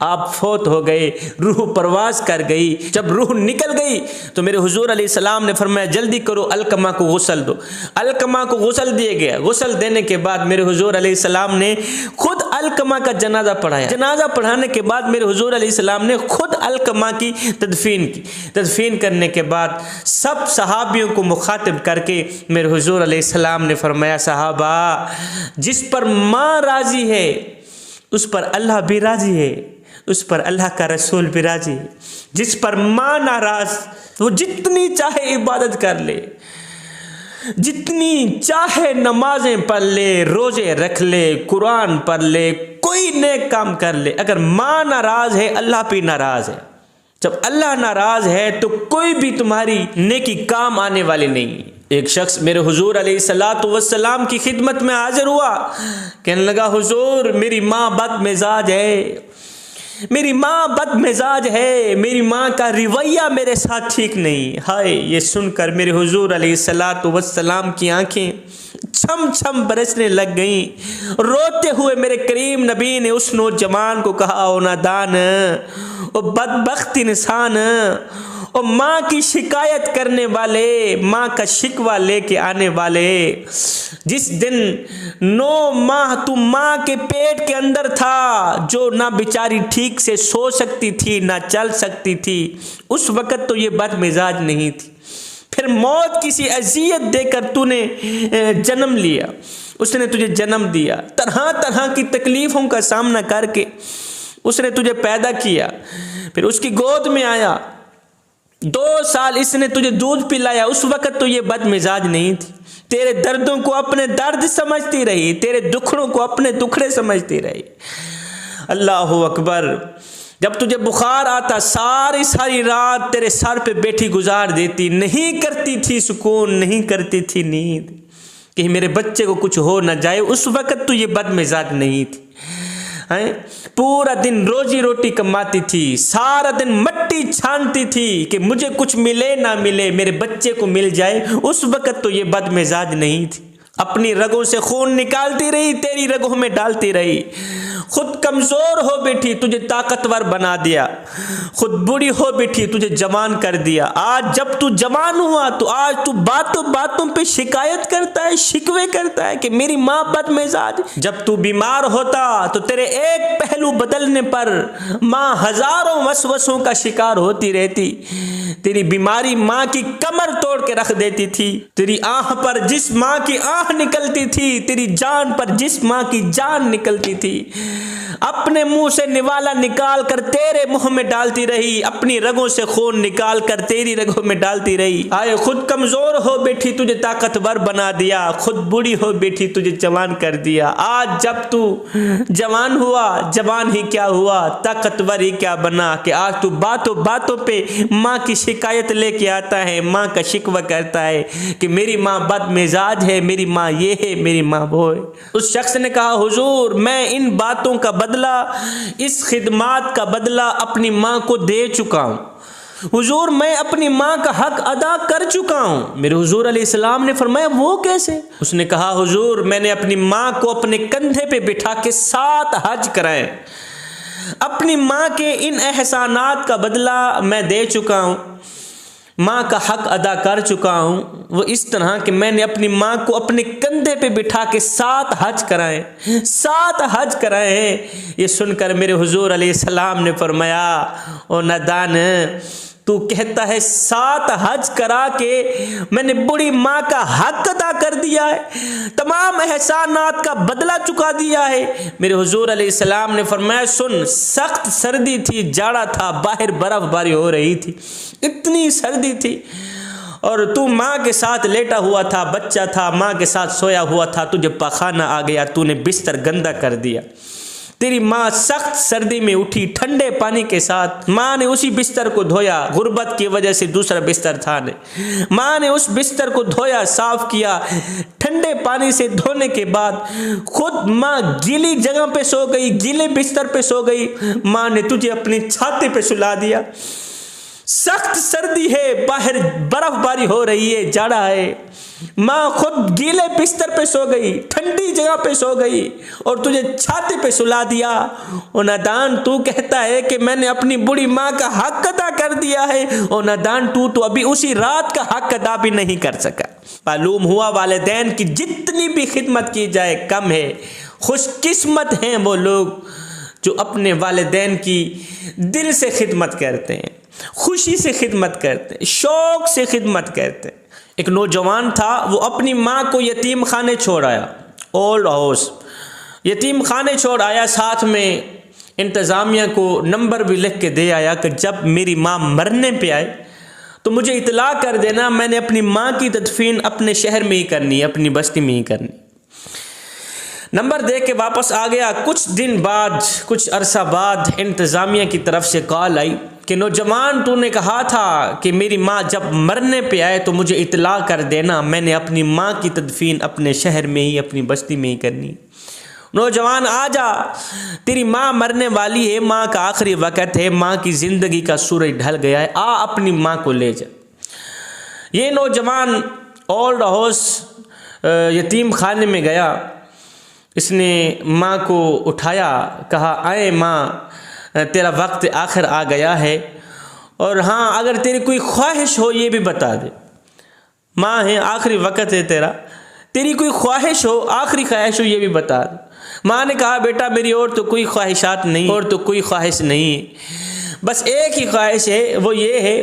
आप फोत हो गए, रूह परवास कर गई। जब रूह निकल गई तो मेरे हुजूर अलैहिस्सलाम ने फरमाया, जल्दी करो अलकमा को गुस्ल दो। अलकमा को गुस्ल दिया गया। गुस्ल देने के बाद मेरे हुजूर अलैहिस्सलाम ने खुद अलकमा का जनाजा पढ़ाया। जनाजा पढ़ाने के बाद मेरे हुजूर अलैहिस्सलाम ने खुद अलकमा की तदफीन की। तदफीन करने के बाद सब सहाबियों को मुखातिब करके मेरे हुजूर अलैहिस्सलाम ने फरमाया, सहाबा जिस पर माँ राजी है उस पर अल्लाह भी राजी है, उस पर अल्लाह का रसूल भी राजी है। जिस पर माँ नाराज वो जितनी चाहे इबादत कर ले, जितनी चाहे नमाजें पढ़ ले, रोजे रख ले, कुरान पढ़ ले, कोई नेक काम कर ले, अगर माँ नाराज है अल्लाह भी नाराज है। जब अल्लाह नाराज है तो कोई भी तुम्हारी नेकी काम आने वाली नहीं। एक शख्स मेरे हुजूर अलैहिस्सलातु वस्सलाम की खिदमत में हाजिर हुआ। कहने लगा, हुजूर मेरी माँ बदमिजाज है, मेरी माँ बदमिजाज है, मेरी माँ का रवैया मेरे साथ ठीक नहीं। हाय ये सुनकर मेरे हुजूर अलैहिस्सलातु वस्सलाम की आंखें छम छम बरसने लग गईं। रोते हुए मेरे करीम नबी ने उस नौजवान को कहा, ओ नादान, ओ बदबख्त इंसान, ओ माँ की शिकायत करने वाले, माँ का शिकवा लेके आने वाले, जिस दिन 9 माह तू माँ के पेट के अंदर था, जो ना बेचारी ठीक से सो सकती थी ना चल सकती थी, उस वक़्त तो ये बदमिजाज नहीं थी। फिर मौत किसी अजियत देकर तूने जन्म लिया, उसने तुझे जन्म दिया, तरह तरह की तकलीफ़ों का सामना करके उसने तुझे पैदा किया, फिर उसकी गोद में आया, 2 साल इसने तुझे दूध पिलाया, उस वक़्त तो ये बदमिजाज नहीं थी। तेरे दर्दों को अपने दर्द समझती रही, तेरे दुखड़ों को अपने दुखड़े समझती रही। अल्लाहु अकबर। जब तुझे बुखार आता सारी रात तेरे सर पे बैठी गुजार देती, नहीं करती थी सुकून, नहीं करती थी नींद कि मेरे बच्चे को कुछ हो न जाए, उस वक़्त तो ये बदमिजाज नहीं थी। हैं पूरा दिन रोजी रोटी कमाती थी, सारा दिन मट्टी छानती थी कि मुझे कुछ मिले ना मिले, मेरे बच्चे को मिल जाए, उस वक़्त तो ये बदमिजाज नहीं थी। अपनी रगों से खून निकालती रही, तेरी रगों में डालती रही। खुद कमज़ोर हो बैठी, तुझे ताकतवर बना दिया, खुद बूढ़ी हो बैठी, तुझे जवान कर दिया। आज जब तू जवान हुआ तो आज तू बातों बातों पे शिकायत करता है, शिकवे करता है कि मेरी माँ बदमिजाज। जब तू बीमार होता तो तेरे एक पहलू बदलने पर माँ हजारों वसवसों का शिकार होती रहती। तेरी बीमारी माँ की कमर तोड़ के रख देती थी। तेरी आँख पर जिस माँ की आँख निकलती थी, तेरी जान पर जिस माँ की जान निकलती थी, अपने मुंह से निवाला निकाल कर तेरे मुंह में डालती रही, अपनी रगों से खून निकाल कर तेरी रगों में डालती रही। आए खुद कमजोर हो बैठी, तुझे ताकतवर बना दिया, खुद बूढ़ी हो बैठी, तुझे जवान कर दिया। आज जब तू जवान हुआ, जवान ही क्या हुआ, ताकतवर ही क्या बना कि आज तू बातों बातों पे माँ की शिकायत लेके आता है, माँ का शिकवा करता है कि मेरी माँ बदमिजाज है, मेरी माँ ये है, मेरी माँ वो है। उस शख्स ने कहा, हुजूर मैं इन बातों का बदला, इस खिदमात का बदला अपनी माँ को दे चुका हूँ। हुजूर मैं अपनी माँ का हक अदा कर चुका हूँ। मेरे हुजूर अलैहिस्सलाम ने फरमाया, वो कैसे? उसने कहा, हुजूर मैंने अपनी माँ को अपने कंधे पे बिठा के 7 हज कराए, अपनी माँ के इन एहसानात का बदला मैं दे चुका हूँ। माँ का हक अदा कर चुका हूँ, वो इस तरह कि मैंने अपनी माँ को अपने कंधे पे बिठा के 7 हज कराए, 7 हज कराए हैं। ये सुनकर मेरे हुजूर अलैहिस्सलाम ने फरमाया, ओ नादान, तू कहता है 7 हज करा के मैंने बूढ़ी माँ का हक अदा कर दिया है, तमाम एहसानात का बदला चुका दिया है। मेरे हुजूर अलैहिस्सलाम ने फरमाया, सुन, सख्त सर्दी थी, जाड़ा था, बाहर बर्फबारी हो रही थी, इतनी सर्दी थी, और तू माँ के साथ लेटा हुआ था, बच्चा था, माँ के साथ सोया हुआ था, तुझे पखाना आ गया, तूने बिस्तर गंदा कर दिया। तेरी माँ सख्त सर्दी में उठी ठंडे पानी के साथ, माँ ने उसी बिस्तर को धोया, गुर्बत की वजह से दूसरा बिस्तर था नहीं, माँ ने उस बिस्तर को धोया, साफ किया, ठंडे पानी से धोने के बाद खुद माँ गीली जगह पे सो गई, गीले बिस्तर पे सो गई, माँ ने तुझे अपनी छाती पे सुला दिया। सख्त सर्दी है, बाहर बर्फबारी हो रही है, जाड़ा है, माँ खुद गीले बिस्तर पे सो गई, ठंडी जगह पे सो गई और तुझे छाती पे सुला दिया। और नादान, तू कहता है कि मैंने अपनी बूढ़ी माँ का हक अदा कर दिया है, और नादान तू तो अभी उसी रात का हक अदा भी नहीं कर सका। मालूम हुआ वालिदैन की जितनी भी खिदमत की जाए कम है। खुशकिस्मत हैं वो लोग जो अपने वालिदैन की दिल से खिदमत करते हैं, खुशी से खिदमत करते हैं, शौक से खिदमत करते हैं। एक नौजवान था, वो अपनी माँ को यतीम खाने छोड़ आया, ओल्ड हाउस यतीम खाने छोड़ आया, साथ में इंतज़ामिया को नंबर भी लिख के दे आया कि जब मेरी माँ मरने पे आए तो मुझे इतला कर देना, मैंने अपनी माँ की तदफीन अपने शहर में ही करनी है, अपनी बस्ती में ही करनी। नंबर दे के वापस आ गया। कुछ दिन बाद, कुछ अरसा बाद इंतज़ामिया की तरफ से कॉल आई कि नौजवान, तूने कहा था कि मेरी माँ जब मरने पे आए तो मुझे इतला कर देना, मैंने अपनी माँ की तदफीन अपने शहर में ही, अपनी बस्ती में ही करनी। नौजवान, आ जा, तेरी माँ मरने वाली है, माँ का आखिरी वक़्त है, माँ की ज़िंदगी का सूरज ढल गया है, आ अपनी माँ को ले जा। ये नौजवान ओल्ड हाउस यतीम खाने में गया, इसने माँ को उठाया, कहा, आए माँ, तेरा वक्त आखिर आ गया है, और हाँ, अगर तेरी कोई ख्वाहिश हो ये भी बता दे। माँ है, आखिरी वक्त है तेरा, तेरी कोई ख्वाहिश हो, आखिरी ख्वाहिश हो ये भी बता दे। माँ ने कहा, बेटा मेरी और तो कोई ख्वाहिशात नहीं, और तो कोई ख्वाहिश नहीं, बस एक ही ख्वाहिश है, वो ये है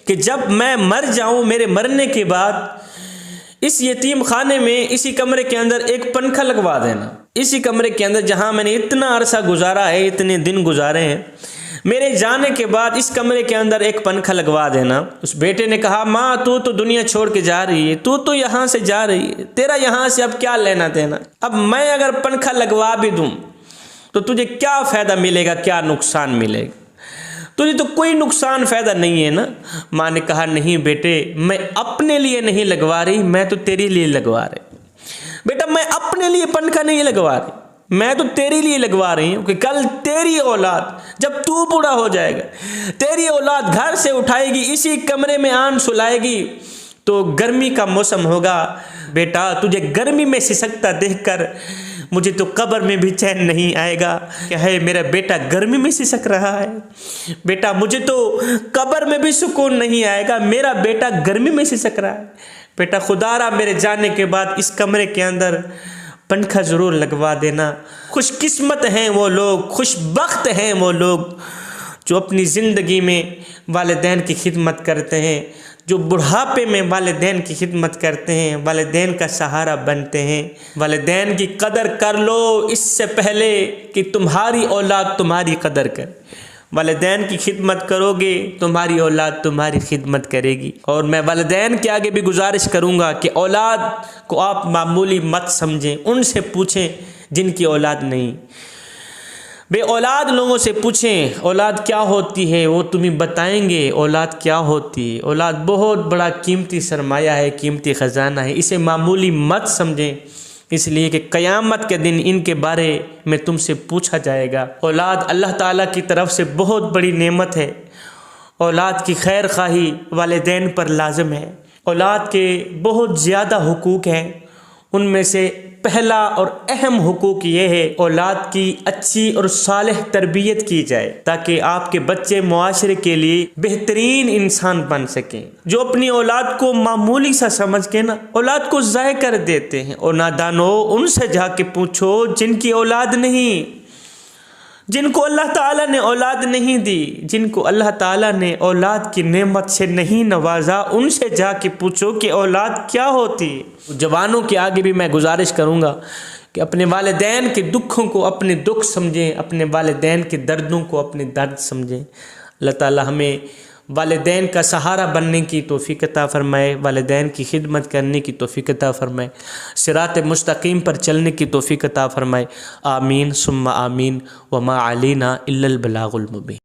कि जब मैं मर जाऊँ, मेरे मरने के बाद इस यतीम खाने में, इसी कमरे के अंदर एक पंखा लगवा देना। इसी कमरे के अंदर जहाँ मैंने इतना अरसा गुजारा है, इतने दिन गुजारे हैं, मेरे जाने के बाद इस कमरे के अंदर एक पंखा लगवा देना। उस बेटे ने कहा, माँ तू तो दुनिया छोड़ के जा रही है, तू तो यहाँ से जा रही है, तेरा यहाँ से अब क्या लेना देना। अब मैं अगर पंखा लगवा भी दूँ तो तुझे क्या फ़ायदा मिलेगा, क्या नुकसान मिलेगा? तुझे तो कोई नुकसान फ़ायदा नहीं है ना। माँ ने कहा, नहीं बेटे, मैं अपने लिए नहीं लगवा रही, मैं तो तेरे लिए लगवा रही। बेटा, मैं अपने लिए पंखा नहीं लगवा रही, मैं तो तेरे लिए लगवा रही हूँ कि कल तेरी औलाद, जब तू बूढ़ा हो जाएगा, तेरी औलाद घर से उठाएगी, इसी कमरे में आन सुलाएगी, तो गर्मी का मौसम होगा। बेटा, तुझे गर्मी में सिसकता देखकर मुझे तो कब्र में भी चैन नहीं आएगा। क्या है, मेरा बेटा गर्मी में सिसक रहा है, बेटा मुझे तो कब्र में भी सुकून नहीं आएगा, मेरा बेटा गर्मी में सिसक रहा है। बेटा, खुदारा मेरे जाने के बाद इस कमरे के अंदर पंखा ज़रूर लगवा देना। खुशकिस्मत हैं वो लोग, खुशबख्त हैं वो लोग जो अपनी ज़िंदगी में वालिदैन की खिदमत करते हैं, जो बुढ़ापे में वालिदैन की खिदमत करते हैं, वालिदैन का सहारा बनते हैं। वालिदैन की कदर कर लो इससे पहले कि तुम्हारी औलाद तुम्हारी कदर करे। वालिदैन की खिदमत करोगे, तुम्हारी औलाद तुम्हारी खिदमत करेगी। और मैं वालिदैन के आगे भी गुजारिश करूँगा कि औलाद को आप मामूली मत समझें, उनसे पूछें जिनकी औलाद नहीं। बे औलाद लोगों से पूछें औलाद क्या होती है, वो तुम्हें बताएंगे औलाद क्या होती है। औलाद बहुत बड़ा कीमती सरमाया है, कीमती ख़जाना है, इसे मामूली मत समझें, इसलिए कि क़यामत के दिन इनके बारे में तुमसे पूछा जाएगा। औलाद अल्लाह ताला की तरफ से बहुत बड़ी नेमत है। औलाद की खैर खाही वालिदैन पर लाजम है। औलाद के बहुत ज़्यादा हुकूक हैं, उनमें से पहला और अहम हुकूक ये है औलाद की अच्छी और सालेह तरबियत की जाए ताकि आपके बच्चे मुआशरे के लिए बेहतरीन इंसान बन सकें। जो अपनी औलाद को मामूली सा समझ के ना औलाद को ज़ाय कर देते हैं, और नादानो उनसे जाके पूछो जिनकी औलाद नहीं, जिनको अल्लाह ताला ने औलाद नहीं दी, जिनको अल्लाह ताला ने औलाद की नेमत से नहीं नवाजा, उनसे जाके पूछो कि औलाद क्या होती है। जवानों के आगे भी मैं गुजारिश करूँगा कि अपने वालिदैन के दुखों को अपने दुख समझें, अपने वालिदैन के दर्दों को अपने दर्द समझें। अल्लाह ताला हमें वालिदैन का सहारा बनने की तौफीक अता फ़रमाए, वालिदैन की खिदमत करने की तौफीक अता फ़रमाए, सिरात मुस्तकीम पर चलने की तौफीक अता फ़रमाए। आमीन सुम्मा आमीन। वमा अलैना इल्लल बलागुल मुबीन।